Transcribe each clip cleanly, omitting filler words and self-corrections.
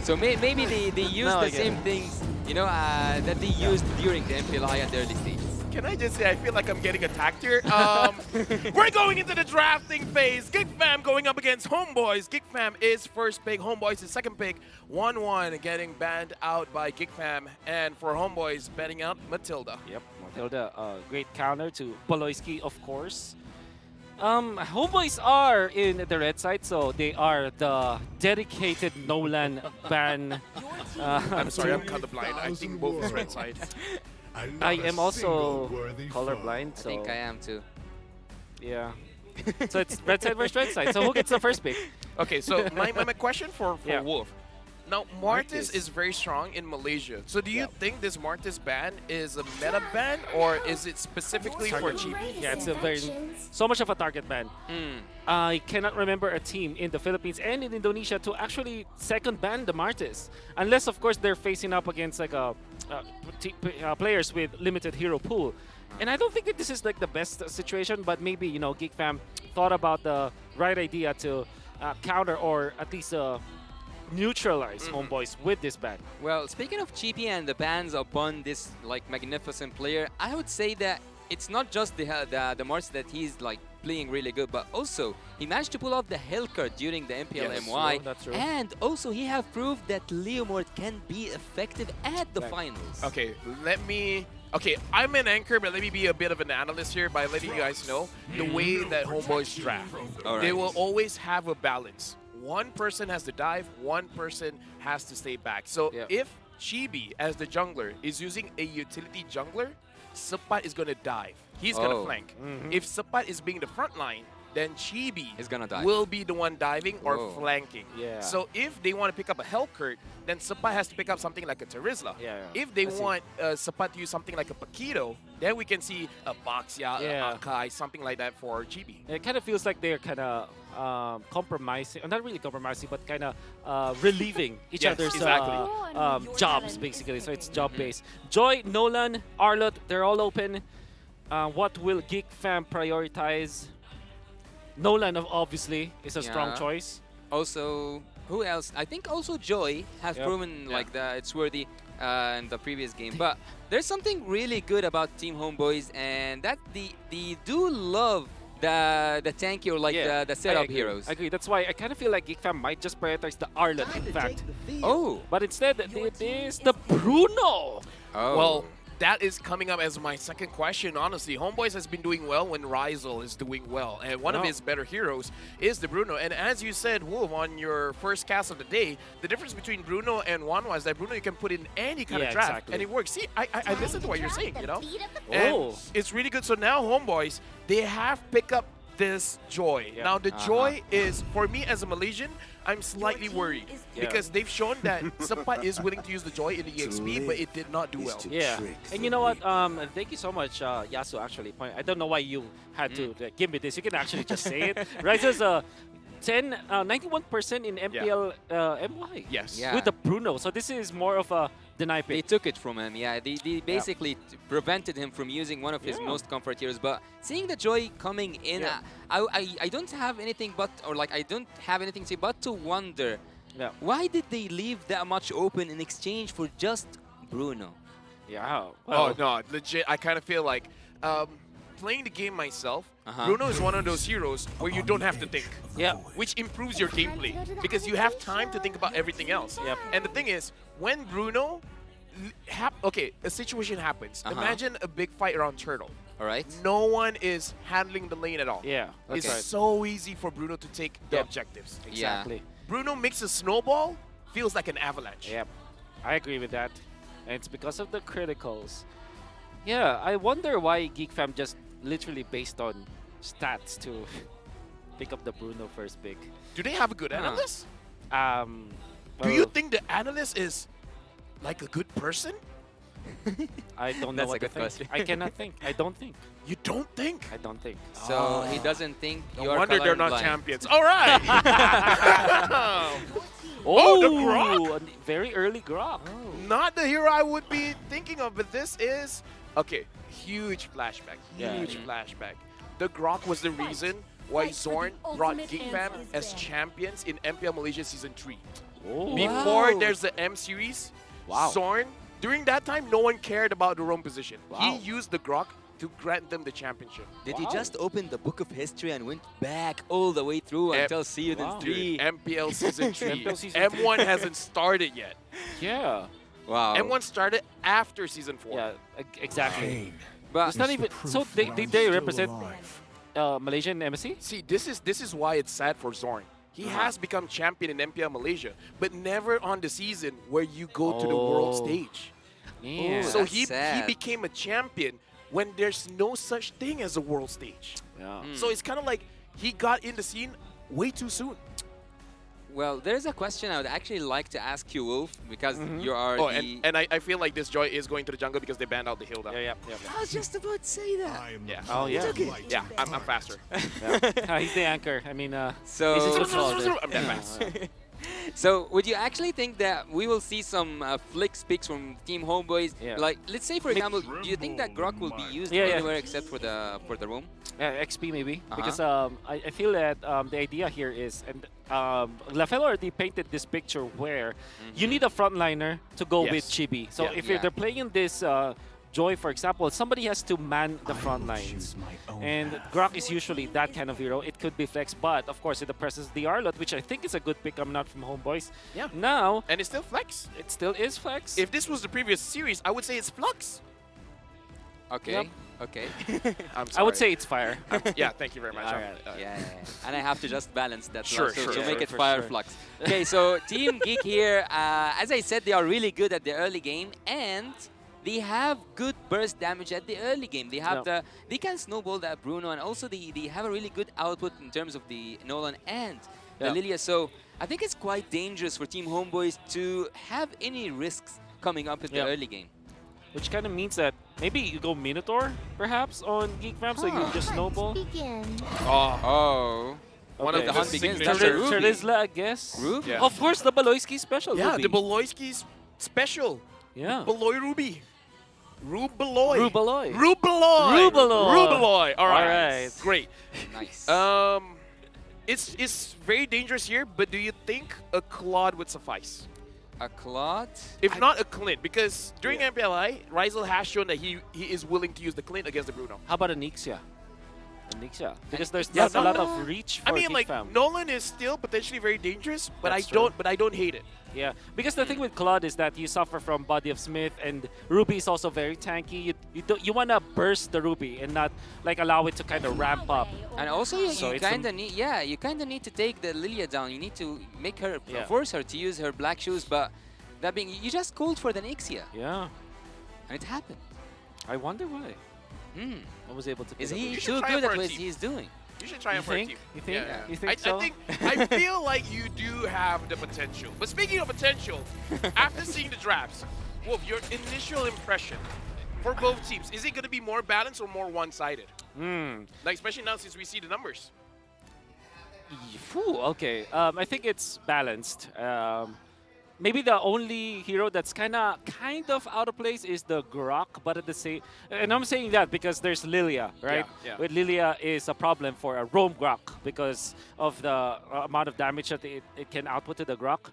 So maybe they use No, I the get same it. things, you know, that they used during the MPLI at the early stages. Can I just say, I feel like I'm getting attacked here. We're going into the drafting phase. Geek Fam going up against Homeboys. Geek Fam is first pick. Homeboys is second pick. 1-1 getting banned out by Geek Fam. And for Homeboys, banning out Matilda. Yep, Matilda, great counter to Poloisky, of course. Homeboys are in the red side, so they are the dedicated Nolan ban. I'm sorry, I'm team. colorblind. I think both is red side. I am also colorblind, I so think I am too. yeah. So it's red side versus red side. So who gets the first pick? Okay, so my question for Yeah. Wolf. Now, Martis Martis. is very strong in Malaysia. So do you Yeah. think this Martis ban is a meta ban or is it specifically for Target. GB? Yeah, it's a very so much of a target ban. I cannot remember a team in the Philippines and in Indonesia to actually second ban the Martis, unless of course they're facing up against like players with limited hero pool. And I don't think that this is like the best situation, but maybe Geek Fam thought about the right idea to counter or at least neutralize Homeboys with this ban. Well, speaking of Chibi and the bans upon this like magnificent player, I would say that it's not just the Mars that he's like playing really good, but also he managed to pull off the Hellcurt during the MPL Yes, MY, that's true. and also he have proved that Leomord can be effective at the Right. finals. Okay, Okay, I'm an anchor, but let me be a bit of an analyst here by letting you guys know the way that Homeboys draft. All They right. will always have a balance. One person has to dive, one person has to stay back. So Yeah. if Chibi, as the jungler, is using a utility jungler, Sapat is going to dive. He's going to Oh. flank. If Sapat is being the front line, then Chibi Is gonna dive. will be the one diving or Whoa. flanking. Yeah. So if they want to pick up a Hellcurt, then Sapat has to pick up something like a Terizla. Yeah. If they I see. want Sapat to use something like a Paquito, then we can see a Boxia, Yeah. a Akai, something like that for GB. It kind of feels like they're kind of compromising, not really compromising, but kind of relieving each Yes, other's exactly. jobs, basically. So it's job-based. Joy, Nolan, Arlott, they're all open. What will Geek Fam prioritize? Nolan, obviously, is a strong Yeah. choice. Also, who else? I think also Joy has Yep. proven Yeah. like that it's worthy in the previous game. But there's something really good about Team Homeboys, and that they do love the tanky or like the I setup agree. heroes. I agree. That's why I kind of feel like Geek Fam might just prioritize the Arlott, in fact. Oh, But instead, it is the Bruno. oh. Well, that is coming up as my second question, honestly. Homeboys has been doing well when Rizal is doing well. And one of No. his better heroes is the Bruno. And as you said, Wolf, on your first cast of the day, the difference between Bruno and Wanwa is that Bruno you can put in any kind Yeah, of draft exactly. and it works. See, I listen to what you're saying, you know? Oh. And it's really good. So now Homeboys, they have picked up this Joy. Yeah. Now the Joy is, for me as a Malaysian, I'm slightly worried Yeah. because they've shown that Sapat is willing to use the Joy in the EXP, but it did not do well. Yeah, and you know what? Thank you so much, Yasu. Actually, I don't know why you had to give me this. You can actually just say it. Rises 91% in MPL MY. Yes. Yeah. With the Bruno. So this is more of a deny They pick. took it from him, yeah. They basically prevented him from using one of his Yeah. most comfort heroes. But seeing the Joy coming in, Yeah. I don't have anything but, or like I don't have anything to say but to wonder, Yeah. why did they leave that much open in exchange for just Bruno? Yeah. Oh Well, no, legit. I kind of feel like playing the game myself. Uh-huh. Bruno is one of those heroes where you don't have to think, Yeah. which improves your gameplay because you have time to think about everything else. Yep. And the thing is, when Bruno, okay, a situation happens. Uh-huh. Imagine a big fight around Turtle. All right? No one is handling the lane at all. Yeah. That's It's right. so easy for Bruno to take the Yep. objectives. Exactly. Bruno makes a snowball, feels like an avalanche. Yep. I agree with that. And it's because of the criticals. Yeah, I wonder why Geek Fam just literally based on stats to pick up the Bruno first pick. Do they have a good Huh. analyst? Do Well, you think the analyst is like a good person? I don't know That's what a to good think. question. I cannot think. I don't think. You don't think? I don't think. So he doesn't think No you're wonder they're not colorblind. champions. All right. Oh, the Grok! a very early Grok. Not the hero I would be thinking of, but this is okay. Huge flashback. Yeah. Huge flashback. The Grok was the reason why Fight for Zorn the brought ultimate GEEK Fam answers as there. champions in MPL Malaysia Season 3. Oh. Before Wow. there's the M series, Wow. Zorn, during that time, no one cared about the Rome position. Wow. He used the Grok to grant them the championship. Did he Wow. just open the book of history and went back all the way through until Season Wow. 3? MPL Season 3. MPL Season M1 hasn't started yet. Yeah. Wow. M1 started after Season 4. Yeah. Exactly. But It's not even. So they represent Malaysia and MSC. See, this is why it's sad for Zorn. He has become champion in MPL Malaysia, but never on the season where you go to the world Oh. stage. Yeah. So That's he sad. became a champion when there's no such thing as a world stage. Yeah. So it's kind of like he got in the scene way too soon. well, there's a question I would actually like to ask you, Wolf, because you are Oh, the. and I feel like this Joy is going to the jungle because they banned out the hill down. Yeah. Yeah. I was just about to say that. Yeah. Oh yeah. Yeah, I'm faster. Yeah. He's the anchor. I mean, So, he's just a I'm that fast. so would you actually think that we will see some flicks picks from Team Homeboys? Yeah. Like, let's say for example, do you think that Grok will be used Yeah, yeah. anywhere except for the room? XP maybe Uh-huh. because I feel that the idea here is and Lafel already painted this picture where you need a frontliner to go with Yes. Chibi. So Yeah. if Yeah. they're playing this Joy, for example, somebody has to man the front lines. And Grok is usually that kind of hero. It could be Flex, but of course, in the presence of the Arlot, which I think is a good pick, I'm not from Homeboys. Yeah. Now, And it's still flex. it still is Flex. If this was the previous series, I would say it's flux. Okay. Yep. Okay. I'm I would sorry. say it's Fire. Yeah, thank you very much. All right. Yeah, and I have to just balance that Sure, so sure, to yeah, make it for fire sure. flux. Okay, so Team Geek here, as I said, they are really good at the early game, and they have good burst damage at the early game. They have they can snowball that Bruno, and also they have a really good output in terms of the Nolan and the Lilia. So I think it's quite dangerous for Team Homeboys to have any risks coming up in the early game. Which kind of means that maybe you go Minotaur, perhaps, on Geek Fam, so you Huh. just snowball. Begin. Oh. One Okay. of The hunt begins. signature- That's a Ruby. Charlizla, I guess. Ruby? Yeah. Of course, the Baloyski special. Yeah, Ruby. the Beloyski's special. Yeah. Beloy Ruby. Rubeloy. Rubeloy. Rubeloy. Rubeloy. Rubeloy. All right. All right. Great. Nice. It's very dangerous here, but do you think a Claude would suffice? A Claude? If not a Clint, because during MPLI, Rizal has shown that he is willing to use the Clint against the Bruno. How about a Nixia? A Nixia. Because there's Yeah, not a lot no, of reach for I mean, Geek like Fam. Nolan is still potentially very dangerous, but That's I true. don't hate it. Yeah, because the thing with Claude is that you suffer from Body of Smith, and Ruby is also very tanky. You want to burst the Ruby and not like allow it to kind of ramp up. And also, you, So you it's kind of need, you kind of need to take the Lilia down. You need to make her, Yeah. force her to use her black shoes. But that being, you just called for the Nixia, Yeah, and it happened. I wonder why. Hmm. I was able to. Is pick up he You should too try good it at for a what team. he's doing? You should try You it for a think? team. You think? Yeah. You think so? I feel like you do have the potential. But speaking of potential, after seeing the drafts, Wolf, your initial impression for both teams, is it going to be more balanced or more one-sided? Hmm. Like, especially now since we see the numbers. Phew, okay. I think it's balanced. Maybe the only hero that's kind of out of place is the Grok, but at the same, and I'm saying that because there's Lilia, right? yeah. With Lilia is a problem for a roam Grok because of the amount of damage that it can output to the Grok,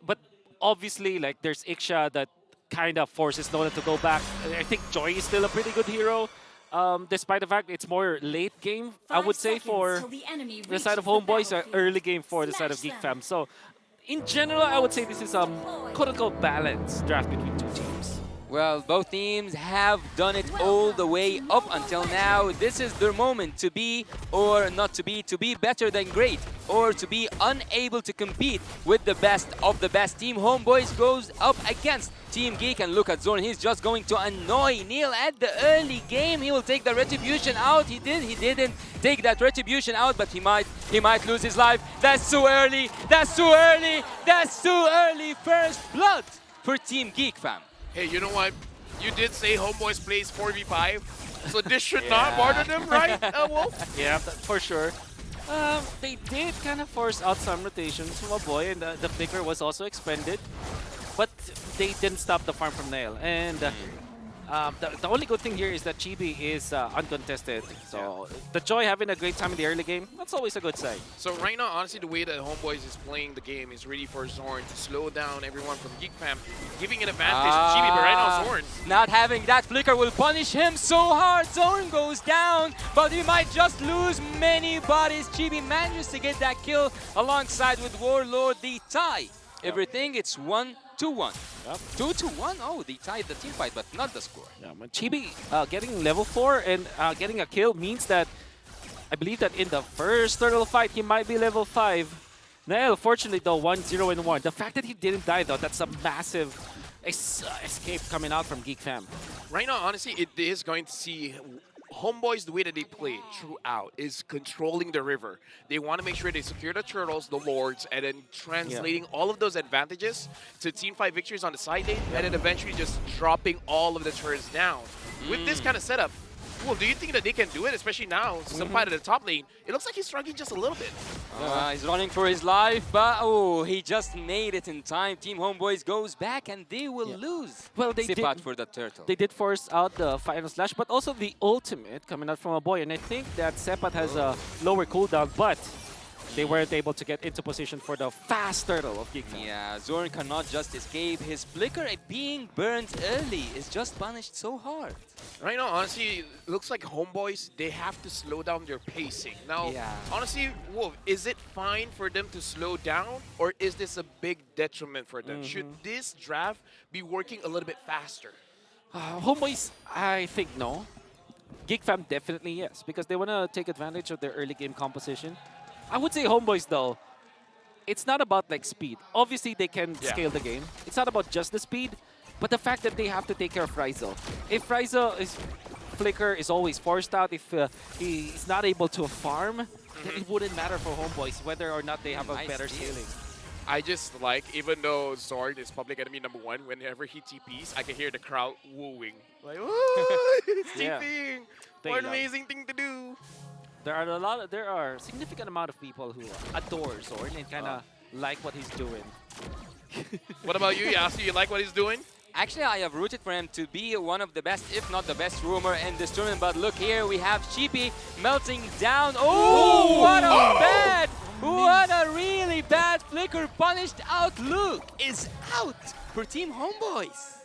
but obviously like there's Iksha that kind of forces Nolan to go back. I think Joy is still a pretty good hero. Despite the fact it's more late game, I would say, for the side of Homeboys, or early game for the side of Geek Fam. So, in general, I would say this is a quote-unquote balanced draft between two teams. Well, both teams have done it all the way up until now. This is their moment to be or not to be better than great, or to be unable to compete with the best of the best. Team Homeboys goes up against Team Geek, and look at Zorn. He's just going to annoy Neil at the early game. He will take the retribution out. He didn't take that retribution out, but he might lose his life. That's too early. That's too early. That's too early. First blood for Team Geek, fam. Hey, you know what? You did say Homeboys plays 4v5, so this should not bother them, right, Wolf? Yeah, for sure. They did kind of force out some rotations from a boy, and the flicker was also expended. But they didn't stop the farm from Nail. And The only good thing here is that Chibi is uncontested. So the Joy having a great time in the early game, that's always a good sign. So right now, honestly, the way that Homeboys is playing the game is really for Zorn to slow down everyone from Geek Fam, giving an advantage to Chibi, but right now Zorn. Not having that flicker will punish him so hard. Zorn goes down, but he might just lose many bodies. Chibi manages to get that kill alongside with Warlord. The tie. Everything, it's 1-1. Yep. 2-1. Oh, they tied the team fight, but not the score. Yeah, but Chibi getting level 4 and getting a kill means that I believe that in the first turtle fight, he might be level 5. Nael, fortunately, though, 1-0-1. The fact that he didn't die, though, that's a massive escape coming out from Geek Fam. Right now, honestly, it is going to see Homeboys, the way that they play throughout is controlling the river. They want to make sure they secure the turtles, the lords, and then translating all of those advantages to team fight victories on the side lane, and then eventually just dropping all of the turrets down. With this kind of setup, well, do you think that they can do it, especially now, some fight at the top lane? It looks like he's struggling just a little bit. He's running for his life, but oh, he just made it in time. Team Homeboys goes back, and they will lose. Well, they Sipat did for the turtle. They did force out the final slash, but also the ultimate coming out from a boy. And I think that Sepat has a lower cooldown, but they weren't able to get into position for the fast turtle of Geek Fam. Yeah, Zorn cannot just escape. His flicker being burned early is just punished so hard. Right now, honestly, it looks like Homeboys, they have to slow down their pacing. Now, honestly, Wolf, is it fine for them to slow down, or is this a big detriment for them? Should this draft be working a little bit faster? Homeboys, I think no. Geek Fam definitely yes, because they want to take advantage of their early game composition. I would say Homeboys, though, it's not about like speed. Obviously, they can scale the game. It's not about just the speed, but the fact that they have to take care of Ryzo. If Ryzo's flicker is always forced out, if he's not able to farm, then it wouldn't matter for Homeboys whether or not they have a better scaling. I just like, even though Zorn is public enemy #1, whenever he TPs, I can hear the crowd wooing. Like, oh, he's TPing. What an amazing thing to do. There are a significant amount of people who adore Zorn and kind of like what he's doing. What about you, Yasu? You like what he's doing? Actually, I have rooted for him to be one of the best, if not the best roamer in this tournament. But look here, we have Chibi melting down. Oh, what a really bad flicker. Punished out. Luke is out for Team Homeboys.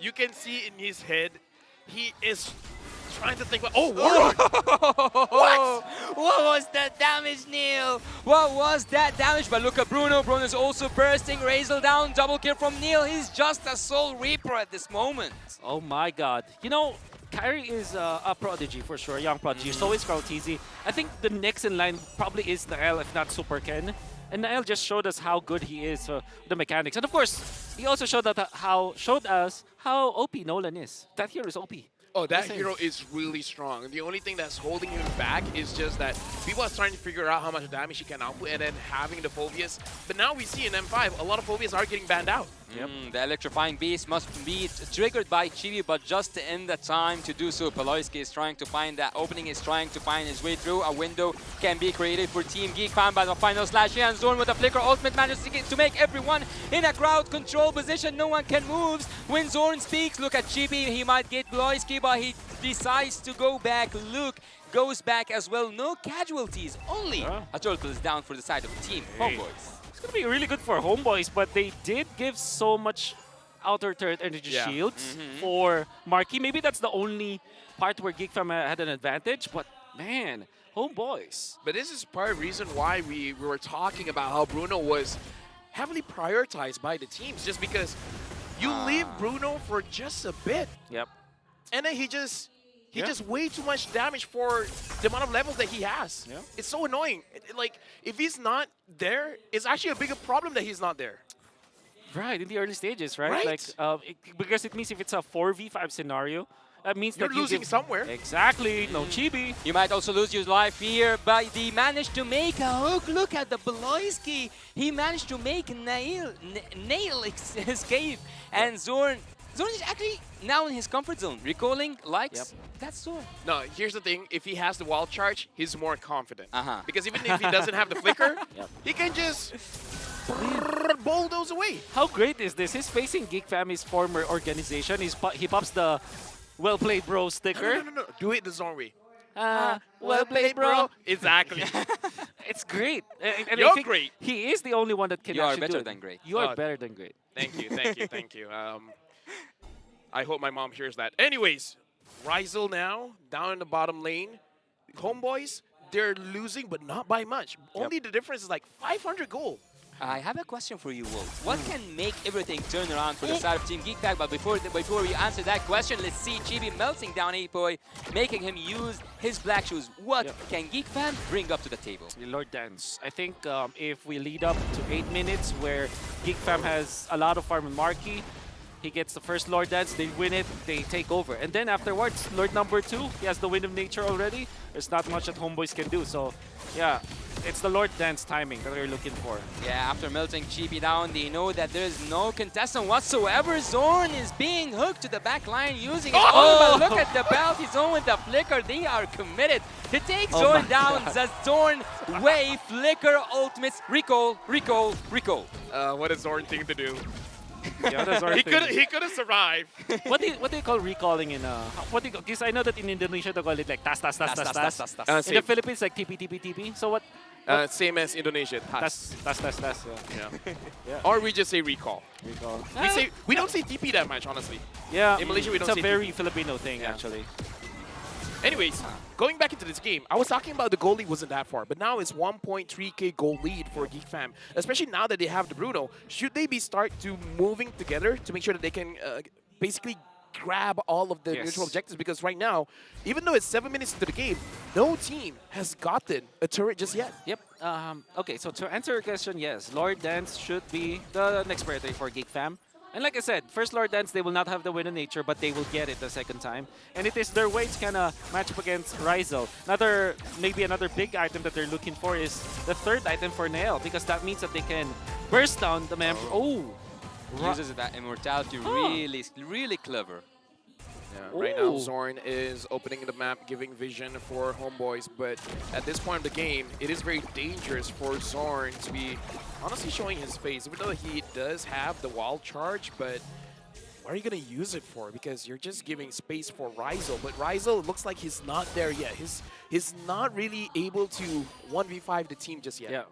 You can see in his head, he is trying to think, oh, Warlock! What? What was that damage, Neil? What was that damage? But look at Bruno. Bruno is also bursting. Razel down. Double kill from Neil. He's just a Soul Reaper at this moment. Oh my god. You know, Kyrie is a prodigy for sure, young prodigy. So is Krautizi. I think the next in line probably is Nael, if not Super Ken. And Nael just showed us how good he is, the mechanics. And of course, he also showed us how OP Nolan is. That hero is OP. Oh, that hero is really strong. The only thing that's holding him back is just that people are trying to figure out how much damage he can output and then having the phobias. But now we see in M5, a lot of phobias are getting banned out. The electrifying beast must be triggered by Chibi, but just in the time to do so, Peloyski is trying to find that opening, is trying to find his way through. A window can be created for Team Geek Fam by the final slash here, and Zorn with a flicker ultimate manages to make everyone in a crowd control position. No one can move. When Zorn speaks, look at Chibi. He might get Peloyski, but he decides to go back. Luke goes back as well. No casualties, only a turtle is down for the side of Team Homeboys. It's going to be really good for Homeboys, but they did give so much outer turret energy shields for Marquee. Maybe that's the only part where Geek Fam had an advantage, but man, Homeboys. But this is part of the reason why we were talking about how Bruno was heavily prioritized by the teams, just because you leave Bruno for just a bit. Yep. And then he just way too much damage for the amount of levels that he has. Yeah. It's so annoying. Like, if he's not there, it's actually a bigger problem that he's not there. Right, in the early stages, right? Right. Like, because it means if it's a 4v5 scenario, that means You're that losing somewhere. Exactly, no Chibi. You might also lose your life here, but they managed to make a hook. Look at the Beloyski. He managed to make Nail escape. And Zorn is actually now in his comfort zone. Recalling, likes, that's Zorn. No, here's the thing. If he has the wild charge, he's more confident. Because even if he doesn't have the flicker, he can just bowl those away. How great is this? He's facing Geek Family's former organization. He pops the well played bro sticker. No. Do it the Zorn way. Well played, bro. Exactly. It's great. And You're I think great. he is the only one that can You are actually do better it. than great. You are Oh. better than great. Thank you. I hope my mom hears that. Anyways, Rizal now down in the bottom lane. Homeboys, they're losing, but not by much. Only the difference is like 500 gold. I have a question for you, Wolf. What can make everything turn around for the side of Team Geek Pack? But before we answer that question, let's see Chibi melting down Apoy, making him use his black shoes. What can Geek Fan bring up to the table? Lord Dance. I think if we lead up to 8 minutes where Geek Fam has a lot of farm and Marky, he gets the first Lord Dance, they win it, they take over. And then afterwards, Lord number 2, he has the Wind of Nature already. There's not much that Homeboys can do. So, yeah, it's the Lord Dance timing that they're looking for. Yeah, after melting Chibi down, they know that there is no contestant whatsoever. Zorn is being hooked to the back line using his own, but look at the bounty zone with the flicker. They are committed to take Zorn my down. God. The Zorn way flicker ultimates. Recall. What is Zorn thing to do? Yeah, that's our He thing. could have survived. What do you call recalling in what do you call, because I know that in Indonesia they call it like tas. In Same. the Philippines like TP. So what? Same as Indonesia. Tas. Tas. Yeah. Yeah. Or we just say recall. Recall. We don't say TP that much, honestly. Yeah, in Malaysia we don't it's say a very Filipino thing Yeah. actually. Anyways, going back into this game, I was talking about the goal lead wasn't that far, but now it's 1.3k goal lead for Geek Fam. Especially now that they have the Bruno, should they be start to moving together to make sure that they can basically grab all of the Yes. neutral objectives? Because right now, even though it's 7 minutes into the game, no team has gotten a turret just yet. Yep. Okay, so to answer your question, yes, Lord Dance should be the next priority for Geek Fam. And like I said, first Lord Dance, they will not have the Wind of Nature, but they will get it the second time. And it is their way to kind of match up against Rizal. Maybe another big item that they're looking for is the third item for Nail, because that means that they can burst down the member. Oh! Uses that immortality really clever. Yeah, right now, Ooh. Zorn is opening the map, giving vision for Homeboys, but at this point of the game, it is very dangerous for Zorn to be honestly showing his face, even though he does have the wild charge, but what are you going to use it for? Because you're just giving space for Rizal, but Rizal looks like he's not there yet. He's not really able to 1v5 the team just yet. Yeah.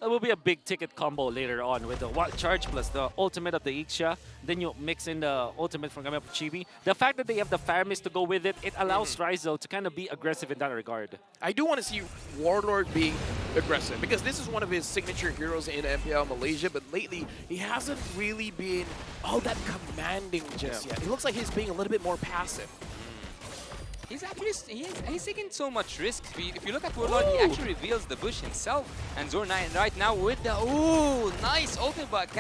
That will be a big ticket combo later on with the wild charge plus the ultimate of the Ixia. Then you mix in the ultimate from coming up with Chibi. The fact that they have the Faramis to go with it, it allows Rizal to kind of be aggressive in that regard. I do want to see Warlord being aggressive because this is one of his signature heroes in MPL Malaysia, but lately he hasn't really been all that commanding just yet. It looks like he's being a little bit more passive. He's actually he's taking so much risk. If you look at Warlord, he actually reveals the bush himself. And Zorn right now with the nice ultimate, but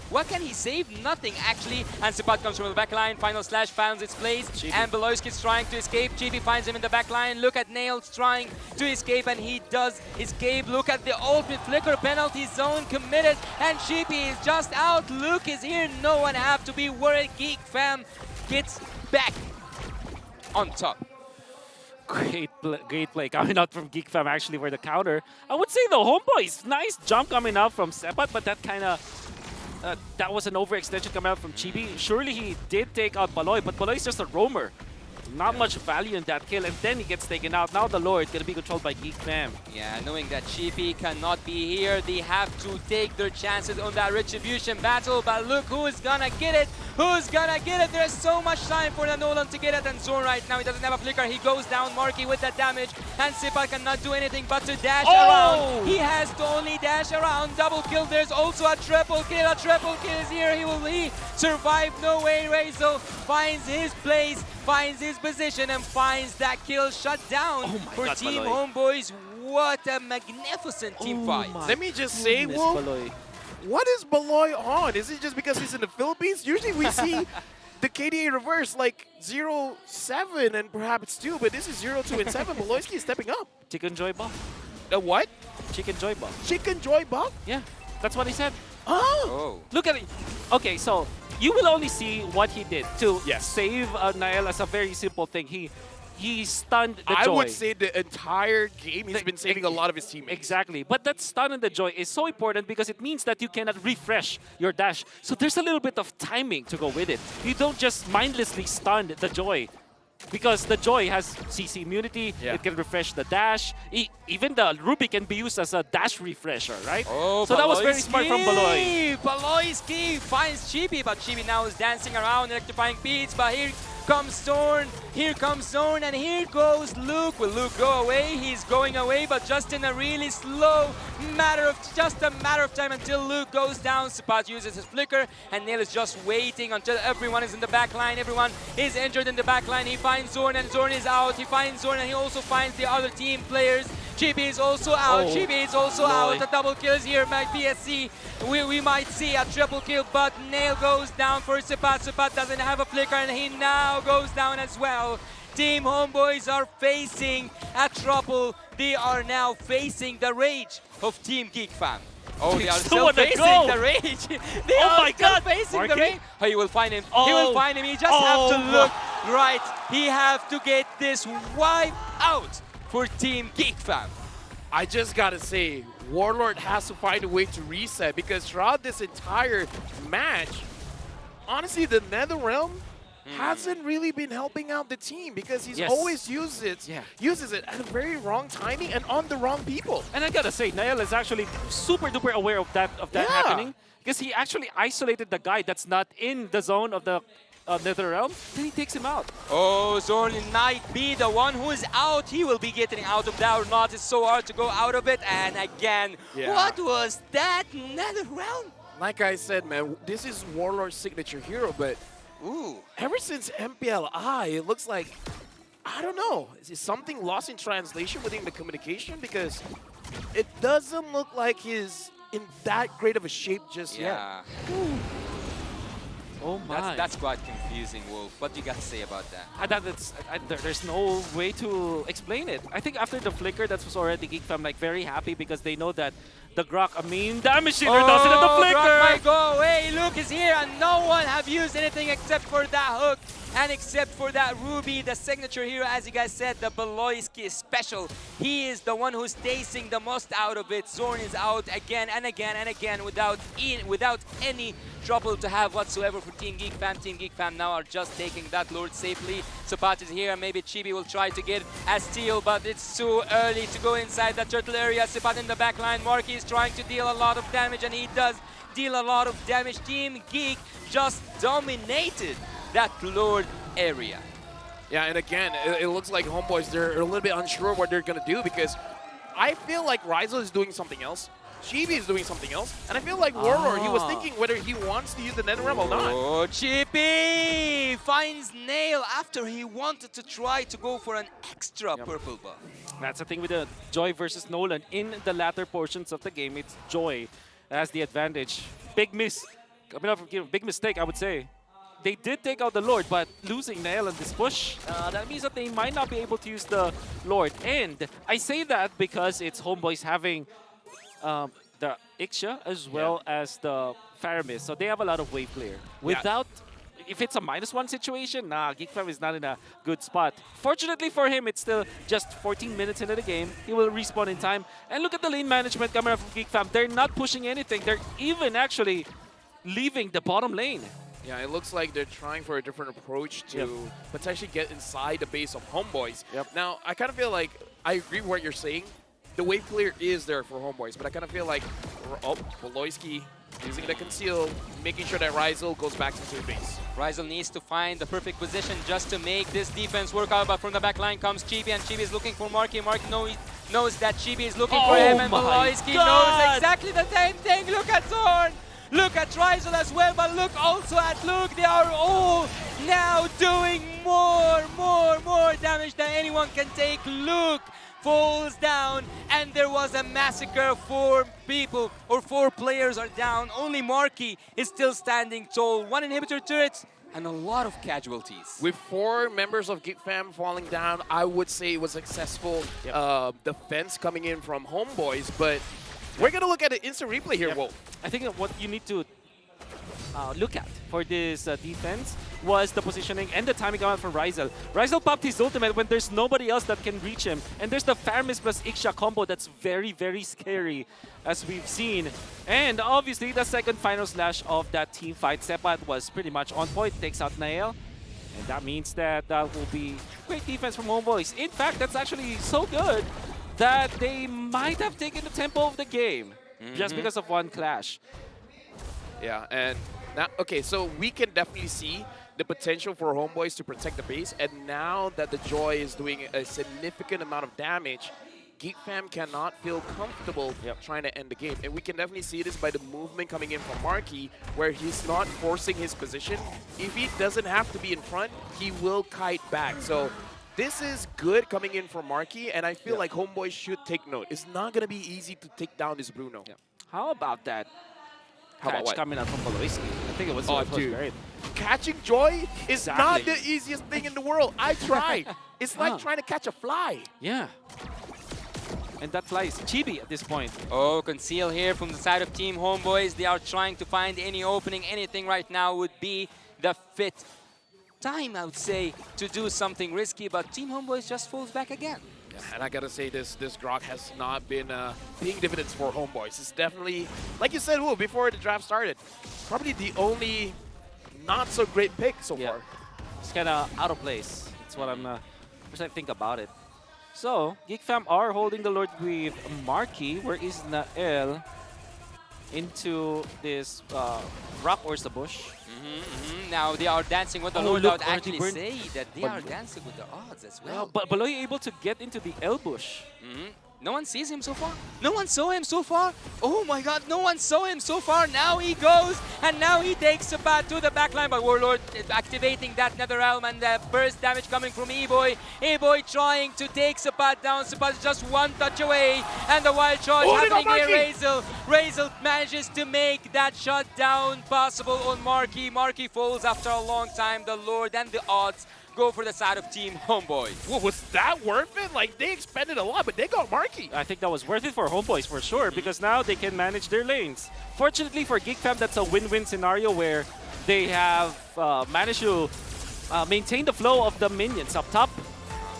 what can he save? Nothing actually. And Sipat comes from the back line. Final slash finds its place. Chibi. And Beloyski's trying to escape. Chibi finds him in the back line. Look at Nails trying to escape, and he does escape. Look at the ultimate flicker penalty zone committed, and Chibi is just out. Luke is here. No one have to be worried. Geek Fam gets back on top. Great play coming out from Geek Fam actually for the counter. I would say the Homeboys, nice jump coming out from Sepat, but that kind of, that was an overextension coming out from Chibi. Surely he did take out Baloy, but Baloy is just a roamer. Not much value in that kill, and then he gets taken out. Now the Lord gonna be controlled by Geek Fam. Yeah, knowing that Chibi cannot be here, they have to take their chances on that retribution battle. But look who's gonna get it. Who's gonna get it? There's so much time for the Nolan to get it. And Zorn right now, he doesn't have a flicker. He goes down Marky with that damage. And Sipa cannot do anything but to dash around. He has to only dash around. Double kill. There's also a triple kill. A triple kill is here. He survive. No way. Razel finds his place, finds his position, and finds that kill shut down for God, Team Baloy. Homeboys. What a magnificent team fight. Let me just say, Goodness, Wolf, Baloy. what is Baloy on? Is it just because he's in the Philippines? Usually we see the KDA reverse like 0-7 and perhaps 2, but this is 0-2 and 7. Baloyski is stepping up. Chicken Joy buff. The what? Chicken Joy buff. Chicken Joy buff? Yeah, that's what he said. Oh! Oh. Look at it. Okay, so you will only see what he did to Yes. save Nael as a very simple thing. He he stunned the I Joy. would say the entire game he's been saving a lot of his teammates. Exactly. But that stun and the Joy is so important because it means that you cannot refresh your dash. So there's a little bit of timing to go with it. You don't just mindlessly stun the Joy. Because the Joy has CC immunity, Yeah. it can refresh the dash. Even the Ruby can be used as a dash refresher, right? Oh, so that was very smart from Baloy. Baloyski finds Chibi, but Chibi now is dancing around, electrifying beats. But here comes Zorn, and here goes Luke. Will Luke go away? He's going away, but just in a really slow matter of time until Luke goes down. Sapat uses his flicker, and Nail is just waiting until everyone is in the back line. Everyone is injured in the back line. He finds Zorn, and Zorn is out. He finds Zorn, and he also finds the other team players. Chibi is also out. Oh, Chibi is also out. The double kills here by PSC. We might see a triple kill, but Nail goes down for Sapat. Sapat doesn't have a flicker, and he now goes down as well. Team Homeboys are facing a trouble. They are now facing the rage of Team GEEK fam. Oh, they are still still wanna facing go. the rage. They Oh are my still God. facing the Marky? rage. Oh, he will find him. He Oh. will find him. He just have to look right. He have to get this wipe out for Team GEEK fam. I just gotta say, Warlord has to find a way to reset because throughout this entire match, honestly, the NetherRealm hasn't really been helping out the team because he's Yes. always uses it at a very wrong timing and on the wrong people. And I gotta say, Nail is actually super duper aware of that Yeah. happening because he actually isolated the guy that's not in the zone of the NetherRealm, then he takes him out. Oh, Zorn might be the one who is out. He will be getting out of that or not. It's so hard to go out of it. And again, Yeah. what was that NetherRealm? Like I said, man, this is Warlord's signature hero, but Ooh. ever since MPLI, it looks like, I don't know, is something lost in translation within the communication? Because it doesn't look like he's in that great of a shape just yet. Yeah. Oh my. That's quite confusing, Wolf. What do you got to say about that? There's no way to explain it. I think after the flicker, that was already GEEK fam like very happy because they know that the Grok, a main damage dealer, doesn't have the flicker. Grok might go away. Luke is here, and no one have used anything except for that hook. And except for that Ruby, the signature hero, as you guys said, the Baloyski is special. He is the one who's tasting the most out of it. Zorn is out again and again and again without any trouble to have whatsoever for Team GEEK fam. Team GEEK fam now are just taking that Lord safely. Sapat is here, maybe Chibi will try to get a steal, but it's too early to go inside that turtle area. Sapat in the back line. Marky is trying to deal a lot of damage, and he does deal a lot of damage. Team GEEK just dominated that Lord area. Yeah, and again, it looks like Homeboys, they're a little bit unsure what they're going to do because I feel like Ryzel is doing something else. Chibi is doing something else. And I feel like Warlord, he was thinking whether he wants to use the NetherRealm or not. Oh, Chibi finds Nail after he wanted to try to go for an extra purple buff. That's the thing with the Joy versus Nolan. In the latter portions of the game, it's Joy that has the advantage. Big miss. Big mistake, I would say. They did take out the Lord, but losing Nail in this push, that means that they might not be able to use the Lord. And I say that because it's Homeboys having the Ixia as well as the Faramis. So they have a lot of wave clear. Without, if it's a -1 situation, nah, GEEK fam is not in a good spot. Fortunately for him, it's still just 14 minutes into the game. He will respawn in time. And look at the lane management camera from GEEK fam. They're not pushing anything. They're even actually leaving the bottom lane. Yeah, it looks like they're trying for a different approach to potentially get inside the base of Homeboys. Now, I kind of feel like I agree with what you're saying. The wave clear is there for Homeboys, but I kind of feel like, Baloyski using the conceal, making sure that Ryzel goes back into the base. Ryzel needs to find the perfect position just to make this defense work out, but from the back line comes Chibi, and Chibi is looking for Marky. Marky knows that Chibi is looking for him, and Baloyski knows exactly the same thing. Look at Zorn! Look at Ryzel as well, but look also at Luke. They are all now doing more damage than anyone can take. Luke falls down, and there was a massacre. 4 people or 4 players are down. Only Marky is still standing tall. 1 inhibitor turret and a lot of casualties. With 4 members of GEEK fam falling down, I would say it was successful defense coming in from Homeboys, but we're going to look at an instant replay here, Wolf. I think that what you need to look at for this defense was the positioning and the timing coming from Ryzel. Ryzel popped his ultimate when there's nobody else that can reach him. And there's the Faramis plus Ixia combo that's very, very scary, as we've seen. And obviously, the second final slash of that team fight, Sepat was pretty much on point, takes out Nael. And that means that that will be great defense from Homeboys. In fact, that's actually so good that they might have taken the tempo of the game just because of one clash. Yeah, and now, okay, so we can definitely see the potential for Homeboys to protect the base, and now that the Joy is doing a significant amount of damage, GEEK fam cannot feel comfortable trying to end the game. And we can definitely see this by the movement coming in from Marky, where he's not forcing his position. If he doesn't have to be in front, he will kite back. So this is good coming in from Marky, and I feel like Homeboys should take note. It's not going to be easy to take down this Bruno. How about that catch coming out from Boloisky? I think it was, great. Catching Joy is not the easiest thing in the world. I tried. It's like trying to catch a fly. Yeah. And that fly is Chibi at this point. Oh, conceal here from the side of Team Homeboys. They are trying to find any opening. Anything right now would be the fit time, I would say, to do something risky. But Team Homeboys just falls back again. Yeah, and I gotta say, this Grok has not been paying dividends for Homeboys. It's definitely, like you said, before the draft started, probably the only not so great pick so far. It's kind of out of place. That's what I'm I think about it. So, GEEK fam are holding the Lord with Marky. Where is Nael? Into this rock or the bush. Now they are dancing with the Lord. I would actually say that they are dancing with the odds as well. But Baloy able to get into the L bush. No one sees him so far. No one saw him so far. Oh my god, no one saw him so far. Now he goes, and now he takes a path to the backline. But Warlord activating that Nether Realm, and the burst damage coming from E-Boy. E-Boy trying to take Sapat down. Sapat is just one touch away, and the wild charge happening here. Razel manages to make that shot down possible on Marky. Marky falls after a long time. The Lord and the odds go for the side of Team Homeboys. Well, was that worth it? Like, they expended a lot, but they got Marky. I think that was worth it for Homeboys for sure, because now they can manage their lanes. Fortunately for GEEK fam, that's a win-win scenario where they have managed to maintain the flow of the minions up top.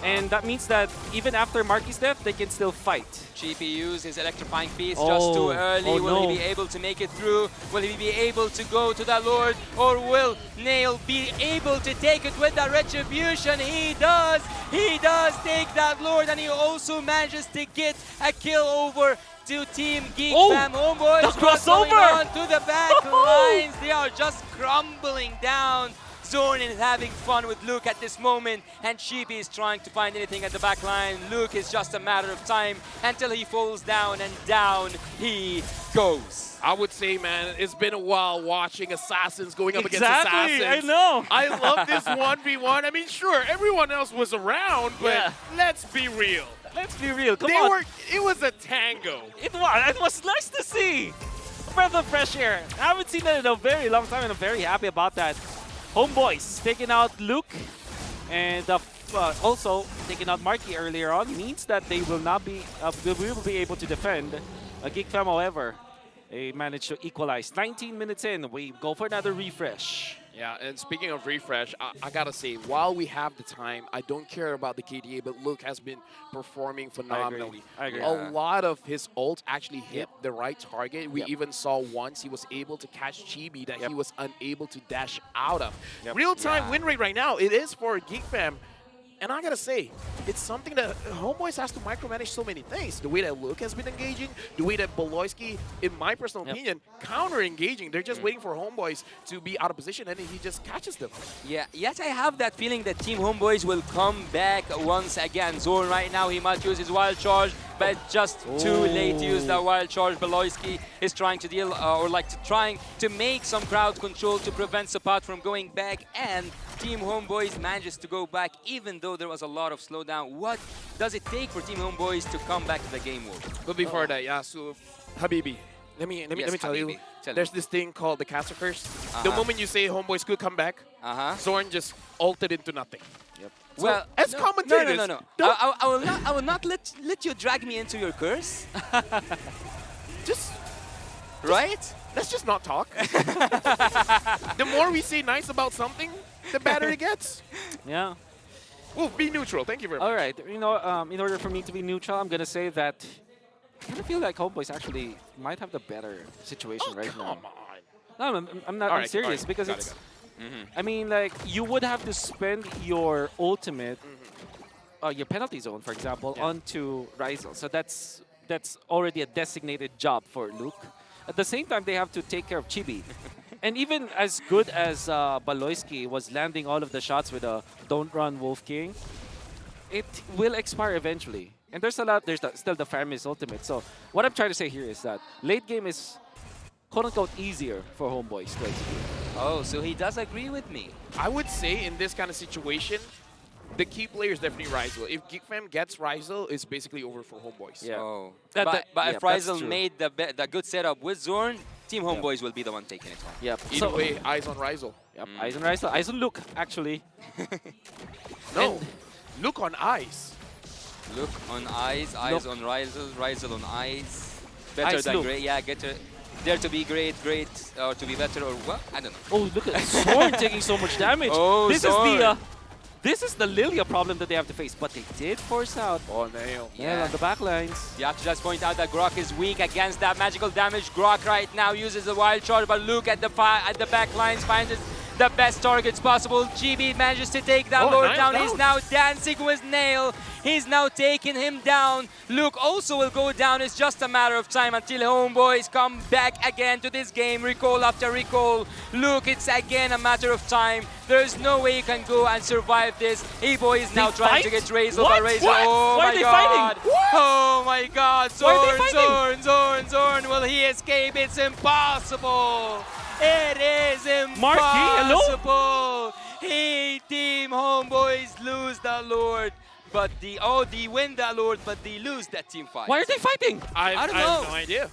And that means that even after Marky's death, they can still fight. Chippy used his electrifying piece just too early. Will he be able to make it through? Will he be able to go to the Lord? Or will Nail be able to take it with the retribution? He does! He does take that Lord, and he also manages to get a kill over to Team GEEK fam. Homeboys, the crossover! On to the back lines. They are just crumbling down. Zorn is having fun with Luke at this moment, and Chibi is trying to find anything at the back line. Luke is just a matter of time until he falls down, and down he goes. I would say, man, it's been a while watching Assassins going up against Assassins. I know. I love this 1v1. I mean, sure, everyone else was around, but let's be real. Let's be real. Come on. It was a tango. It was nice to see. Breath of fresh air. I haven't seen that in a very long time, and I'm very happy about that. Homeboys taking out Luke, and also taking out Marky earlier on means that they will not be will be able to defend. GEEK fam, however, they managed to equalize. 19 minutes in, we go for another refresh. Yeah, and speaking of refresh, I gotta say, while we have the time, I don't care about the KDA, but Luke has been performing phenomenally. I agree. A lot of his ult actually hit the right target. We even saw once he was able to catch Chibi that he was unable to dash out of. Real-time win rate right now, it is for GEEK fam. And I gotta say, it's something that Homeboys has to micromanage so many things. The way that Luke has been engaging, the way that Boloisky, in my personal opinion, counter-engaging. They're just waiting for Homeboys to be out of position, and he just catches them. Yeah, yet I have that feeling that Team Homeboys will come back once again. Zorn right now, he might use his wild charge, but just too late to use that wild charge. Boloisky is trying to deal, trying to make some crowd control to prevent Sapat from going back, and Team Homeboys manages to go back even though there was a lot of slowdown. What does it take for Team Homeboys to come back to the game mode? But before that, so Habibi, let me tell you, there's this thing called the caster curse. The moment you say Homeboys could come back, Zorn just ulted into nothing. So well, as commentators, no. I will not let you drag me into your curse. just right? Let's just not talk. The more we say nice about something, the better it gets. Yeah. We'll be neutral. Thank you very much. All right. You know, in order for me to be neutral, I'm gonna say that I kind of feel like Homeboys actually might have the better situation right Come now. on. No, I'm not. All I'm right, serious all right. because Got it, it's. got I mean, like you would have to spend your ultimate, your penalty zone, for example, onto Ryzel. So that's already a designated job for Luke. At the same time, they have to take care of Chibi. And even as good as Baloyski was landing all of the shots with a "Don't Run Wolf King," it will expire eventually. And there's still the Faramis ultimate. So what I'm trying to say here is that late game is quote-unquote easier for Homeboys to execute. Oh, so he does agree with me. I would say in this kind of situation, the key player is definitely Ryzel. If Geek Fam gets Ryzel, it's basically over for Homeboys. Yeah. Oh. That- but that- but yeah, if that's Ryzel true. made the good setup with Zorn, Team Homeboys will be the one taking it home. Yep. Either way, eyes on Ryzel. Yep. Eyes on Ryzel. Eyes on Luke, actually. No, look on eyes. Look on eyes, eyes on Ryzel, Ryzel on eyes. Better Eyes than look. great. Yeah, dare to be great, or to be better, or what? I don't know. Oh, look at Zorn taking so much damage. Oh, this Zorn. is the this is the Lilia problem that they have to face, but they did force out Oh, nail. Nail on the back lines. You have to just point out that Grok is weak against that magical damage. Grok right now uses the wild shot, but look at the back lines, finds the best targets possible. GB manages to take that Lord nice down. down. He's now dancing with Nail. He's now taking him down. Luke also will go down. It's just a matter of time until Homeboys come back again to this game, recall after recall. Luke, it's again a matter of time. There's no way you can go and survive this. E-Boy is now trying to fight? get Razor What? by Razor. What? Oh Why my are they god. fighting? Oh my god. Why are they Zorn, Zorn, Zorn. Will he escape? It's impossible. It is Mark, impossible. Hey, Team Homeboys lose the Lord. But they win the Lord, but they lose that team fight. Why are they fighting? I don't I have know. no idea.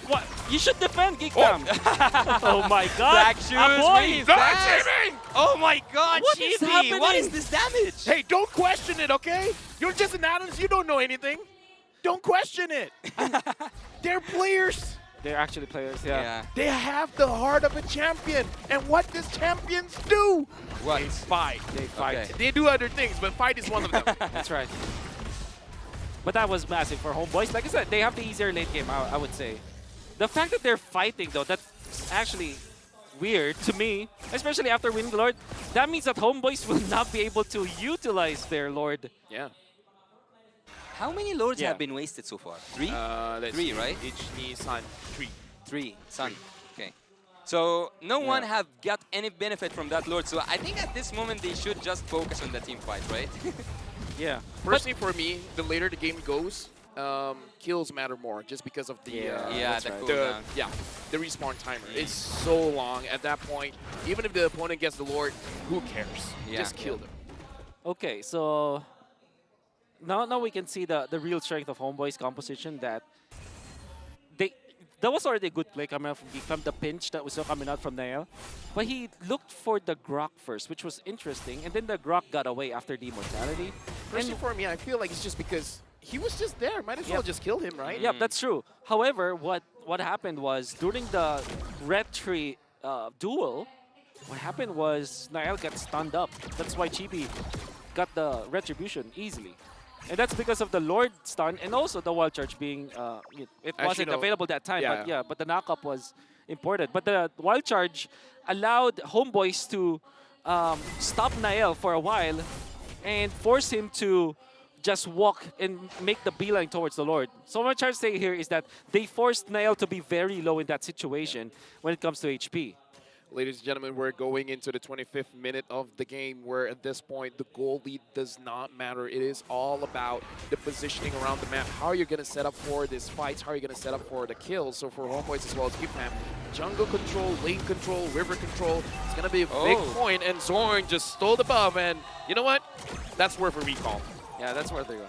What? You should defend Geek Fam. Oh my god. Black shoes, Aboy. really fast. cheating! Oh my god, What is Chibi, what happening? is this damage? Hey, don't question it, okay? You're just an analyst. You don't know anything. Don't question it. They're players. They're actually players, yeah. They have the heart of a champion. And what does champions do? What? They fight. They fight. Okay. They do other things, but fight is one of them. That's right. But that was massive for Homeboys. Like I said, they have the easier late game, I would say. The fact that they're fighting, though, that's actually weird to me, especially after winning the Lord. That means that Homeboys will not be able to utilize their Lord. Yeah. How many Lords Yeah. have been wasted so far? Three? Let's Three, see. right? Ichni, San, 3. Three. Sun. Okay. So no one have got any benefit from that Lord. So I think at this moment they should just focus on the team fight, right? Yeah. Personally, for me, the later the game goes, kills matter more, just because of the Yeah, that's the right. cooldown. the respawn timer. It's so long at that point. Even if the opponent gets the Lord, who cares? Yeah. Just kill them. Okay, so now we can see the real strength of Homeboy's composition, that that was already a good play coming out from Geek Fam, the pinch that was still coming out from Nael. But he looked for the Grok first, which was interesting, and then the Grok got away after the immortality. Personally, for me, I feel like it's just because he was just there. Might as well Yep. just kill him, right? Yeah, that's true. However, what happened was during the Red Tree duel, what happened was Nael got stunned up. That's why Chibi got the retribution easily. And that's because of the Lord stun and also the Wild Charge being, it wasn't no. available that time, Yeah. but the knockup was important. But the Wild Charge allowed Homeboys to stop Nael for a while and force him to just walk and make the beeline towards the Lord. So what I'm trying to say here is that they forced Nael to be very low in that situation when it comes to HP. Ladies and gentlemen, we're going into the 25th minute of the game, where at this point the goal lead does not matter. It is all about the positioning around the map, how you're going to set up for these fights, how you're going to set up for the kills. So for Homeboys as well as Gipam, jungle control, lane control, river control, it's going to be a big point, and Zorn just stole the buff, and you know what? That's worth a recall. Yeah, that's where they go.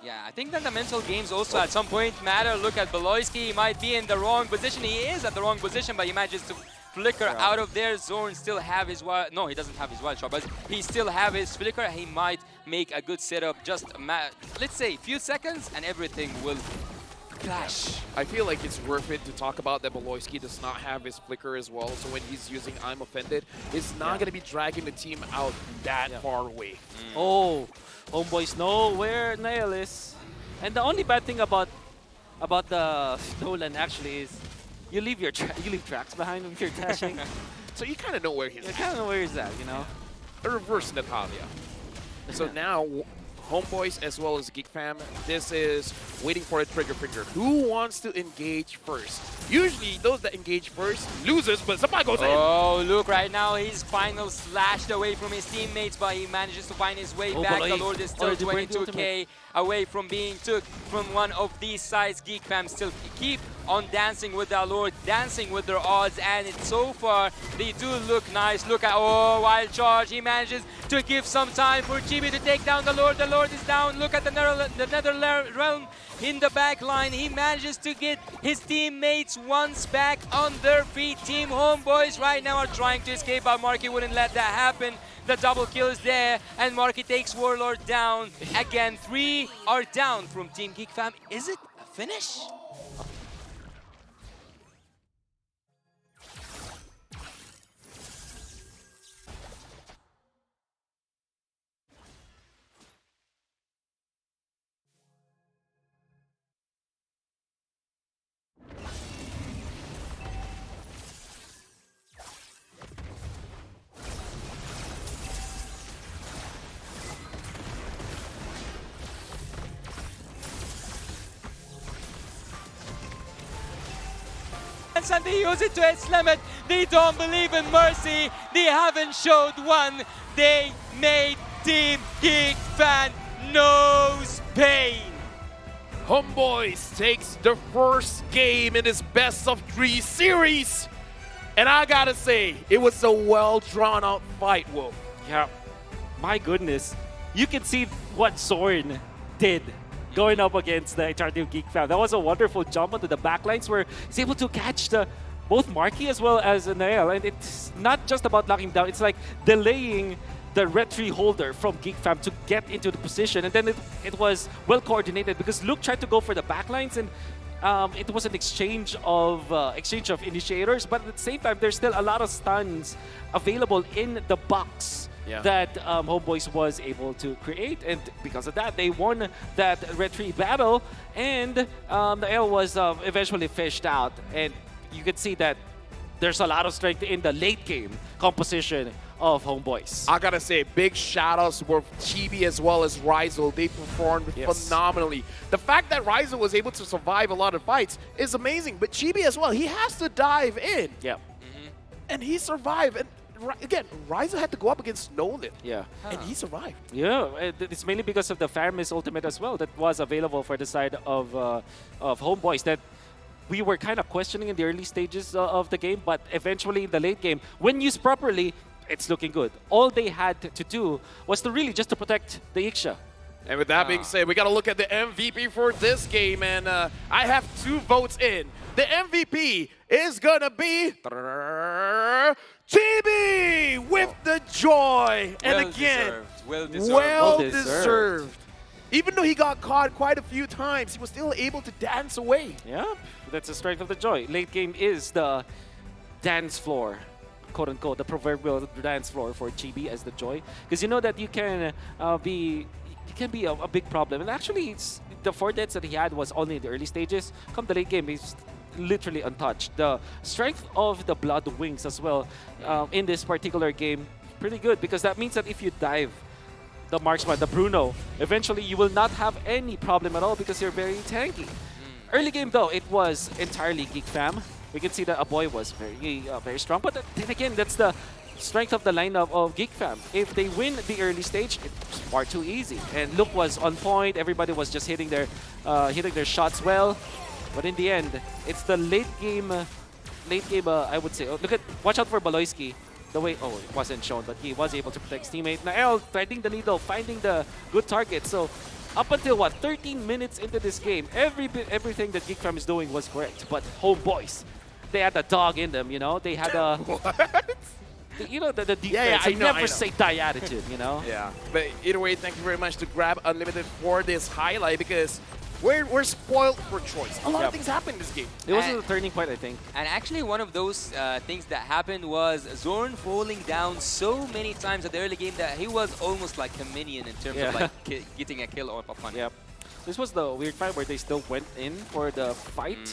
Yeah, I think that the mental games also at some point matter. Look at Beloyski. He might be in the wrong position. He is at the wrong position, but he manages to flicker out of there. Zorn still have his wild... No, he doesn't have his wild shot, but he still have his flicker. He might make a good setup. Just, let's say, few seconds, and everything will Clash. I feel like it's worth it to talk about that Baloyski does not have his flicker as well, so when he's using I'm Offended, it's not going to be dragging the team out that far away. Oh, homeboys know where Nail is. And the only bad thing about the Stolen actually is you leave tracks behind when you're dashing. So you kind of know where he's You at. kind of know where he's at, you know? A reverse Natalia. So now, Homeboys as well as Geek Fam, this is waiting for a trigger finger. Who wants to engage first? Usually, those that engage first loses, but somebody goes in. Oh, look, right now he's final slashed away from his teammates, but he manages to find his way back. The Lord is still Already break the 22k away from being took from one of these sides. Geek Fam still keep on dancing with the Lord, dancing with their odds, and so far they do look nice. Look at, oh, wild charge. He manages to give some time for Chibi to take down the Lord. The Lord is down. Look at the Nether Realm in the back line. He manages to get his teammates once back on their feet. Team Homeboys right now are trying to escape, but Marky wouldn't let that happen. The double kill is there, and Marky takes Warlord down. Again, 3 are down from Team Geek Fam. Is it a finish? And they use it to its limit. They don't believe in mercy. They haven't showed one. They made Team Geek Fan knows pain. Homeboys takes the first game in this best-of-3 series. And I gotta say, it was a well-drawn-out fight, Wolf. Yeah. My goodness. You can see what Zorn did going up against the HR Team Geek Fam. That was a wonderful jump onto the backlines where he's able to catch both Marky as well as Nael. And it's not just about locking down, it's like delaying the red tree holder from Geek Fam to get into the position. And then it was well coordinated because Luke tried to go for the backlines, and it was an exchange of initiators, but at the same time, there's still a lot of stuns available in the box that Homeboys was able to create, and because of that, they won that red tree battle, and the L was eventually fished out, and you can see that there's a lot of strength in the late game composition of Homeboys. I gotta say, big shout-outs for Chibi as well as Rizel. They performed phenomenally. The fact that Rizel was able to survive a lot of fights is amazing, but Chibi as well, he has to dive in. Yeah. And he survived. And again, Rizel had to go up against Nolan. Yeah. And he survived. Yeah, it's mainly because of the Faramis ultimate as well that was available for the side of Homeboys that we were kind of questioning in the early stages of the game, but eventually in the late game, when used properly, it's looking good. All they had to do was to really just to protect the Ixia. And with that being said, we got to look at the MVP for this game, and I have 2 votes in. The MVP is going to be Chibi with the joy. And again, well deserved. well deserved. Even though he got caught quite a few times, he was still able to dance away. Yeah, that's the strength of the joy. Late game is the dance floor, quote unquote, the proverbial dance floor for Chibi as the joy, because you know that you can be a big problem. And actually, the 4 deaths that he had was only in the early stages. Come the late game, he's literally untouched. The strength of the Blood Wings as well in this particular game, pretty good, because that means that if you dive the marksman, the Bruno, eventually you will not have any problem at all because you're very tanky. Early game though, it was entirely Geek Fam. We can see that Aboy was very strong, but then again, that's the strength of the lineup of Geek Fam. If they win the early stage, it's far too easy. And Luke was on point. Everybody was just hitting their shots well. But in the end, it's the late game. I would say. Oh, watch out for Baloyski. The way, it wasn't shown, but he was able to protect his teammate. Nael threading the needle, finding the good target. So up until 13 minutes into this game, everything that Geek Fam is doing was correct. But Homeboys, they had a dog in them, you know. They had a the defense. I never say die attitude, you know. Yeah, but either way, thank you very much to Grab Unlimited for this highlight, because we're spoiled for choice. A lot Yep. of things happen in this game. It was And- a turning point, I think. And actually, one of those things that happened was Zorn falling down so many times at the early game that he was almost like a minion in terms of Yeah. like getting a kill off upon him. Yep. This was the weird fight where they still went in for the fight.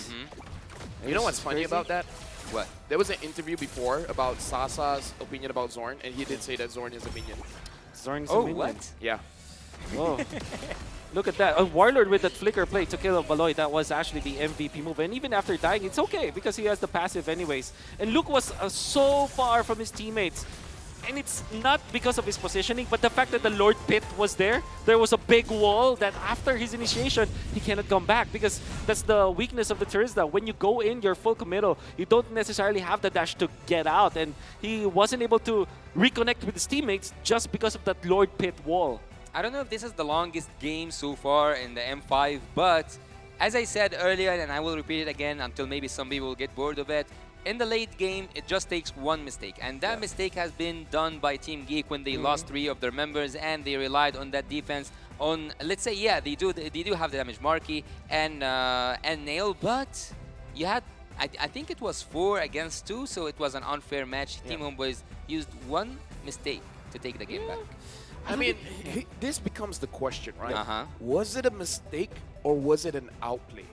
You know what's It's funny crazy. about that? What? There was an interview before about Sasa's opinion about Zorn, and he did say that Zorn is a minion. Zorn's a Oh, minion. what? Yeah. Oh. Look at that. A Warlord with that flicker play to kill Valoy. That was actually the MVP move. And even after dying, it's okay because he has the passive anyways. And Luke was so far from his teammates. And it's not because of his positioning, but the fact that the Lord Pit was there. There was a big wall that after his initiation, he cannot come back because that's the weakness of the Terizda. When you go in, you're full committal. You don't necessarily have the dash to get out. And he wasn't able to reconnect with his teammates just because of that Lord Pit wall. I don't know if this is the longest game so far in the M5, but as I said earlier, and I will repeat it again until maybe some people will get bored of it, in the late game, it just takes one mistake. And that mistake has been done by Team GEEK when they lost 3 of their members and they relied on that defense on, let's say, yeah, they do have the damage marquee and Nail, but you had, I think it was 4 against 2, so it was an unfair match. Team Homeboys used one mistake to take the game back. I mean, this becomes the question, right? Uh-huh. Was it a mistake or was it an outplay?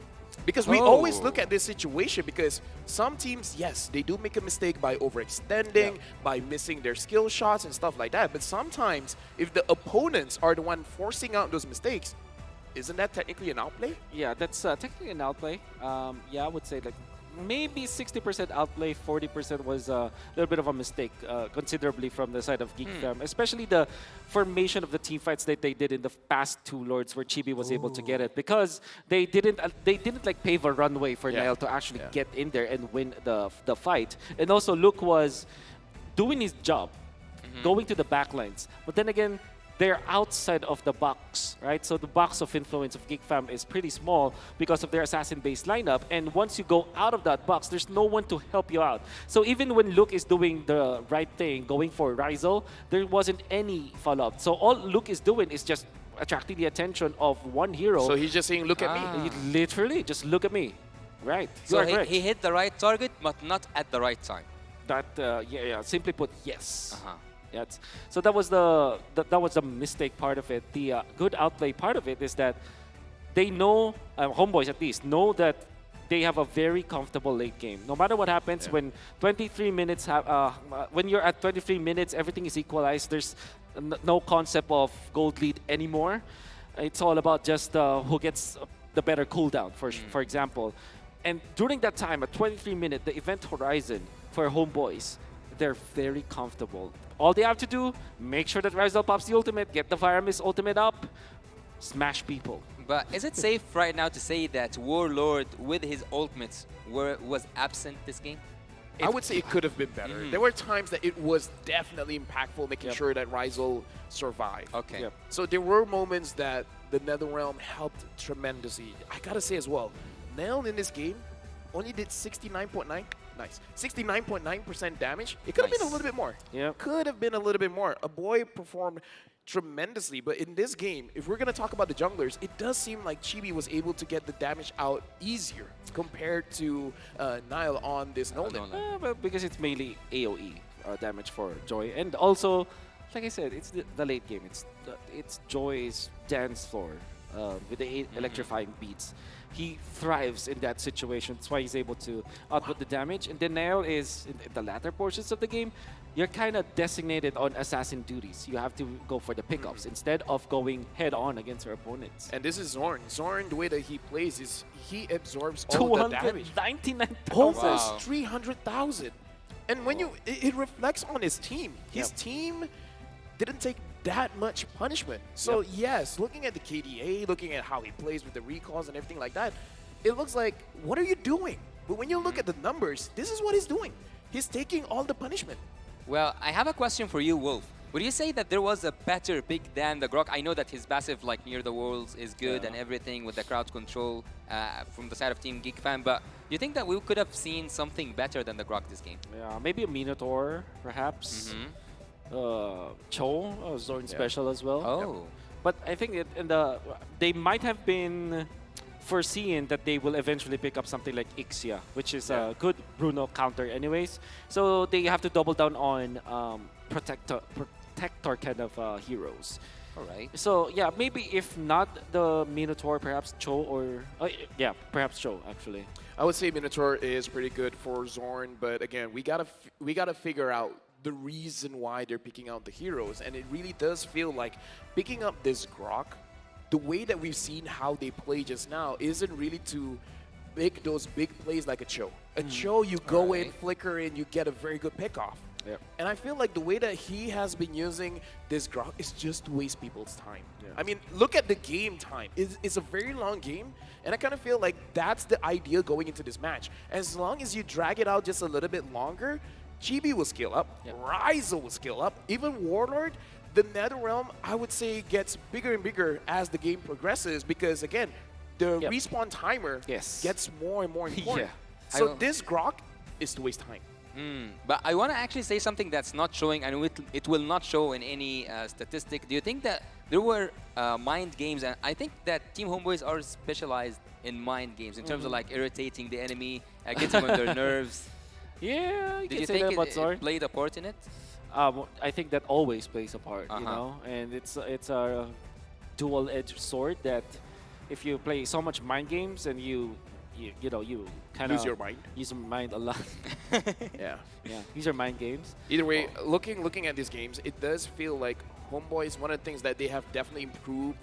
Because we always Oh. look at this situation because some teams, yes, they do make a mistake by overextending, by missing their skill shots and stuff like that. But sometimes, if the opponents are the one forcing out those mistakes, isn't that technically an outplay? Yeah, that's technically an outplay. Yeah, I would say like maybe 60% outplay, 40% was a little bit of a mistake, considerably from the side of GEEK Fam. Especially the formation of the team fights that they did in the past 2 Lords, where Chibi was able to get it because they didn't like pave a runway for Niall to actually get in there and win the fight. And also Luke was doing his job, going to the backlines. But then again, they're outside of the box, right? So the box of influence of GEEK Fam is pretty small because of their assassin-based lineup. And once you go out of that box, there's no one to help you out. So even when Luke is doing the right thing, going for Rizal, there wasn't any follow-up. So all Luke is doing is just attracting the attention of one hero. So he's just saying, look at me. Literally, just look at me. Right. You So are correct. he hit the right target, but not at the right time. That, yeah, simply put, yes. Uh-huh. Yeah, so that was the mistake part of it. The good outplay part of it is that they know, Homeboys at least, know that they have a very comfortable late game. No matter what happens, when 23 minutes when you're at 23 minutes, everything is equalized. There's no concept of gold lead anymore. It's all about just who gets the better cooldown, for example. And during that time, at 23 minutes, the event horizon for Homeboys, they're very comfortable. All they have to do, make sure that Rizal pops the ultimate, get the Viramis ultimate up, smash people. But is it safe right now to say that Warlord with his ultimates was absent this game? I would say it could have been better. There were times that it was definitely impactful, making sure that Rizal survived. Okay. Yep. So there were moments that the NetherRealm helped tremendously. I gotta say as well, Nail in this game only did 69.9. Nice. 69.9% damage. It could have been a little bit more. Yep. Could have been a little bit more. A boy performed tremendously, but in this game, if we're going to talk about the junglers, it does seem like Chibi was able to get the damage out easier compared to Nile on this Nolan. But because it's mainly AoE damage for Joy. And also, like I said, it's the late game. It's Joy's dance floor with the electrifying beats. He thrives in that situation. That's why he's able to output the damage. And then Nail is, in the latter portions of the game, you're kind of designated on assassin duties. You have to go for the pickups instead of going head-on against your opponents. And this is Zorn. Zorn, the way that he plays is he absorbs all the damage. 299,000. Almost 300,000. And when it reflects on his team. His team didn't take that much punishment. So yes, looking at the KDA, looking at how he plays with the recalls and everything like that, it looks like, what are you doing? But when you look at the numbers, this is what he's doing. He's taking all the punishment. Well, I have a question for you, Wolf. Would you say that there was a better pick than the Grok? I know that his passive, like near the walls, is good and everything with the crowd control from the side of Team GEEK Fan, but do you think that we could have seen something better than the Grok this game? Yeah, maybe a Minotaur, perhaps. Cho, Zorn special as well. Oh. But I think they might have been foreseeing that they will eventually pick up something like Ixia, which is Yeah. a good Bruno counter anyways. So they have to double down on protector kind of heroes. All right. So yeah, maybe if not the Minotaur, perhaps Cho or yeah, perhaps Cho actually. I would say Minotaur is pretty good for Zorn, but again, we gotta figure out the reason why they're picking out the heroes, and it really does feel like picking up this Grok. The way that we've seen how they play just now isn't really to make those big plays like a Cho. A Cho, you go in, Right. flicker in, you get a very good pickoff. Yep. And I feel like the way that he has been using this Grok is just to waste people's time. Yeah. I mean, look at the game time. It's a very long game, and I kind of feel like that's the idea going into this match. As long as you drag it out just a little bit longer, GB will scale up, Yep. Ryza will scale up, even Warlord, the NetherRealm, I would say, gets bigger and bigger as the game progresses because, again, the Yep. respawn timer Yes. gets more and more important. Yeah. So I- this Grok is to waste time. But I want to actually say something that's not showing, and it will not show in any statistic. Do you think that there were mind games? And I think that Team Homeboys are specialized in mind games in terms of like irritating the enemy, getting on their nerves. Yeah, you Did can you say think that it, about it Zorn. played a part in it? I think that always plays a part, you Uh-huh. know, and it's a dual-edged sword that if you play so much mind games and you know you kind of Lose your mind. use your mind a lot. Yeah. Yeah, these are mind games. Either way, looking at these games, it does feel like Homeboys, one of the things that they have definitely improved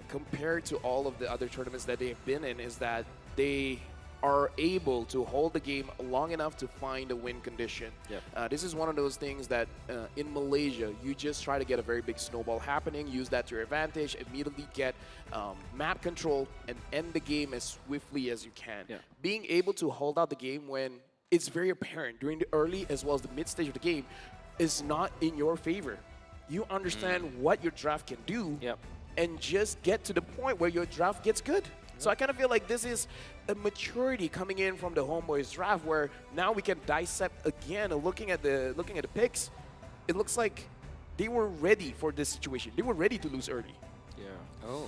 compared to all of the other tournaments that they have been in is that they are able to hold the game long enough to find a win condition. Yep. This is one of those things that in Malaysia, you just try to get a very big snowball happening, use that to your advantage, immediately get map control, and end the game as swiftly as you can. Yeah. Being able to hold out the game when it's very apparent during the early as well as the mid stage of the game is not in your favor. You understand what your draft can do Yep. and just get to the point where your draft gets good. So I kind of feel like this is a maturity coming in from the Homeboys draft where now we can dissect again and looking at the picks, it looks like they were ready for this situation. They were ready to lose early. Yeah. Oh.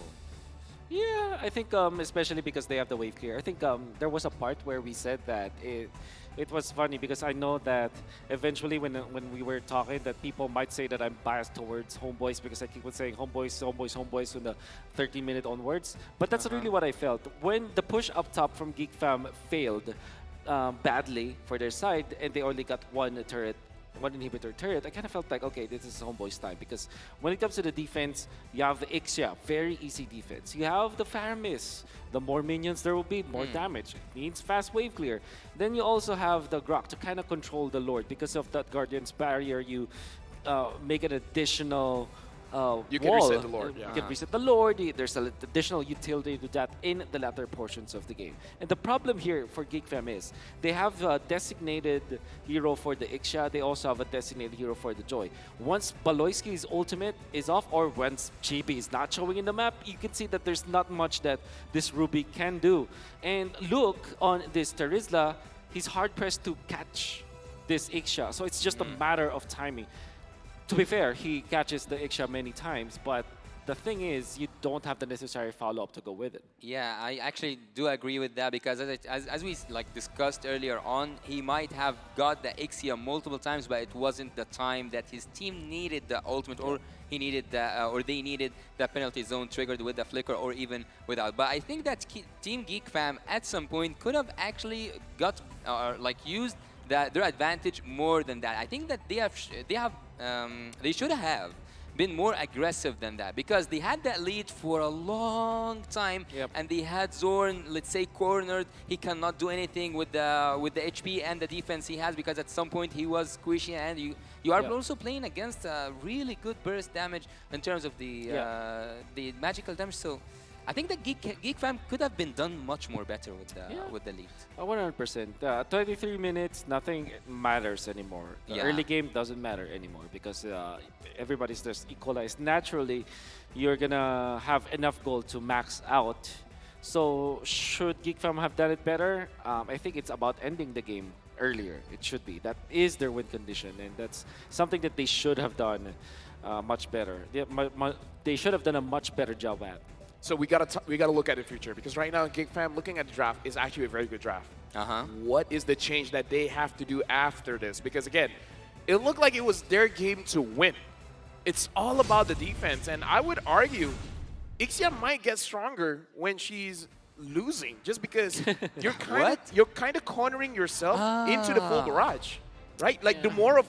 Yeah, I think especially because they have the wave clear. I think there was a part where we said that it was funny because I know that eventually when we were talking that people might say that I'm biased towards Homeboys because I keep on saying Homeboys, Homeboys, Homeboys from the 30-minute onwards. But that's really what I felt. When the push up top from Geek Fam failed badly for their side and they only got one inhibitor turret, I kind of felt like, okay, this is Homeboy's time because when it comes to the defense, you have the Ixia, very easy defense. You have the Faramis, the more minions there will be, more damage. It means fast wave clear. Then you also have the Grok to kind of control the Lord because of that Guardian's barrier. You make an additional You can wall. reset the Lord, You yeah. can reset the Lord. There's an additional utility to that in the latter portions of the game. And the problem here for Geek Fam is they have a designated hero for the Ixia. They also have a designated hero for the Joy. Once Baloyski's ultimate is off or once Chibi is not showing in the map, you can see that there's not much that this Ruby can do. And look on this Terizla, he's hard-pressed to catch this Ixia. So it's just a matter of timing. To be fair, he catches the Ixia many times, but the thing is, you don't have the necessary follow-up to go with it. Yeah, I actually do agree with that because as we like discussed earlier on, he might have got the Ixia multiple times, but it wasn't the time that his team needed the ultimate, or he needed the, or they needed the penalty zone triggered with the flicker, or even without. But I think that Team Geek Fam at some point could have actually got like used their advantage more than that. I think that they should have been more aggressive than that because they had that lead for a long time. Yep. And they had Zorn, let's say, cornered. He cannot do anything with the HP and the defense he has because at some point he was squishy, and you are Yeah. also playing against a really good burst damage in terms of the magical damage. So I think that Geek Fam could have been done much more better with the lead. 100%. 23 minutes, nothing matters anymore. The Yeah. early game doesn't matter anymore because everybody's just equalized. Naturally, you're going to have enough gold to max out. So should Geek Fam have done it better? I think it's about ending the game earlier. It should be. That is their win condition, and that's something that they should have done much better. They should have done a much better job at. So we gotta look at the future, because right now, GEEK fam, looking at the draft is actually a very good draft. What is the change that they have to do after this? Because again, it looked like it was their game to win. It's all about the defense, and I would argue Ixia might get stronger when she's losing, just because you're kind of cornering yourself into the full barrage, right? Like the more of